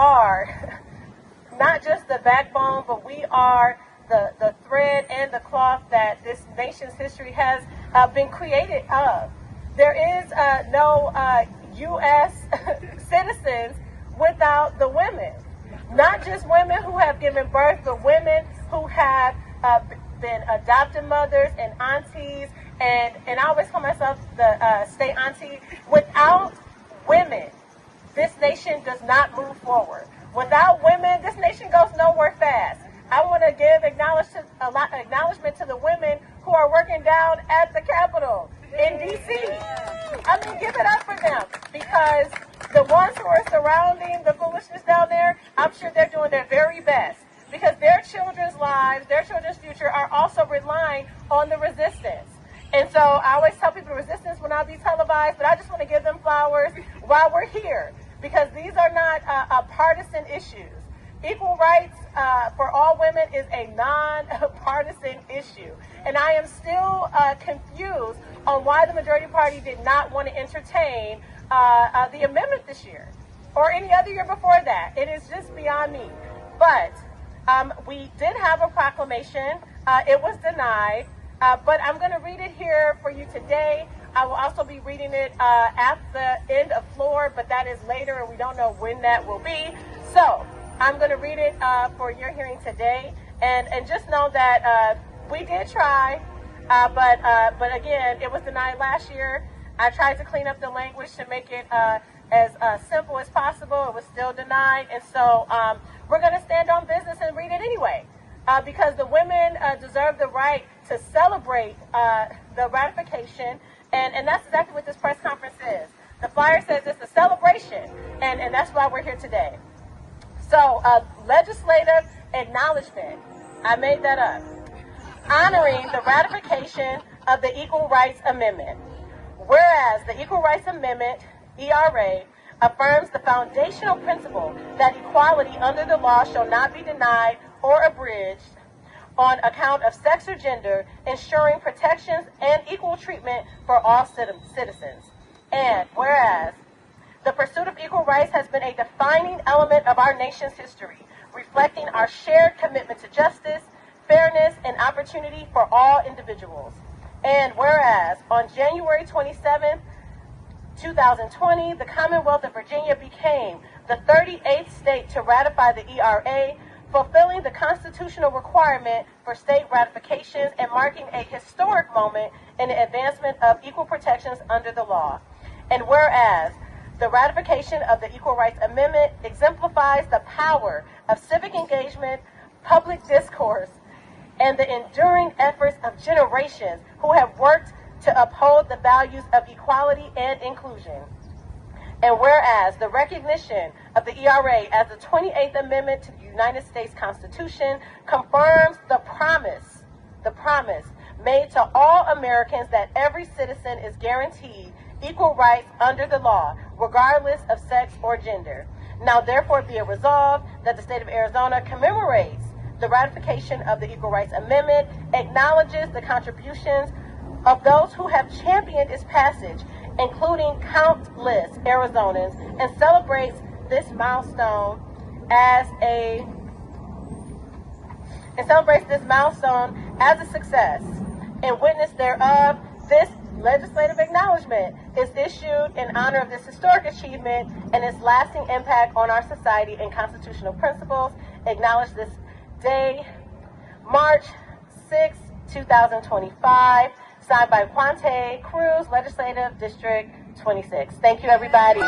are not just the backbone, but we are the thread and the cloth that this nation's history has been created of. There is no U.S. citizens without the women. Not just women who have given birth, but women who have been adopted mothers and aunties, and I always call myself the state auntie. Without women, this nation does not move forward. Without women, this nation goes nowhere fast. I want to give acknowledgement to the women who are working down at the Capitol in D.C. I mean, give it up for them, because the ones who are surrounding the foolishness down there, I'm sure they're doing their very best, because their children's lives, their children's future are also relying on the resistance. And so I always tell people resistance will not be televised, but I just want to give them flowers while we're here, because these are not partisan issues. Equal rights for all women is a non-partisan issue. And I am still confused on why the majority party did not want to entertain the amendment this year or any other year before that. It is just beyond me. But we did have a proclamation. It was denied. But I'm going to read it here for you today. I will also be reading it at the end of floor, but that is later, and we don't know when that will be. So I'm going to read it for your hearing today. And just know that we did try, but again, it was denied last year. I tried to clean up the language to make it as simple as possible. It was still denied. And so we're going to stand on business and read it anyway. Because the women deserve the right to celebrate the ratification, and that's exactly what this press conference is. The flyer says it's a celebration, and that's why we're here today. So, legislative acknowledgement, I made that up, honoring the ratification of the Equal Rights Amendment. Whereas the Equal Rights Amendment, ERA, affirms the foundational principle that equality under the law shall not be denied or abridged on account of sex or gender, ensuring protections and equal treatment for all citizens. And whereas the pursuit of equal rights has been a defining element of our nation's history, reflecting our shared commitment to justice, fairness, and opportunity for all individuals. And whereas on January 27th, 2020, the Commonwealth of Virginia became the 38th state to ratify the ERA, fulfilling the constitutional requirement for state ratifications and marking a historic moment in the advancement of equal protections under the law. And whereas the ratification of the Equal Rights Amendment exemplifies the power of civic engagement, public discourse, and the enduring efforts of generations who have worked to uphold the values of equality and inclusion. And whereas the recognition of the ERA as the 28th Amendment to the United States Constitution confirms the promise made to all Americans that every citizen is guaranteed equal rights under the law, regardless of sex or gender. Now therefore be it resolved that the state of Arizona commemorates the ratification of the Equal Rights Amendment, acknowledges the contributions of those who have championed its passage, including countless Arizonans, and celebrates this milestone as a success. In witness thereof, this legislative acknowledgement is issued in honor of this historic achievement and its lasting impact on our society and constitutional principles. Acknowledge this day, March 6, 2025. Signed by Quante Cruz, Legislative District 26. Thank you, everybody.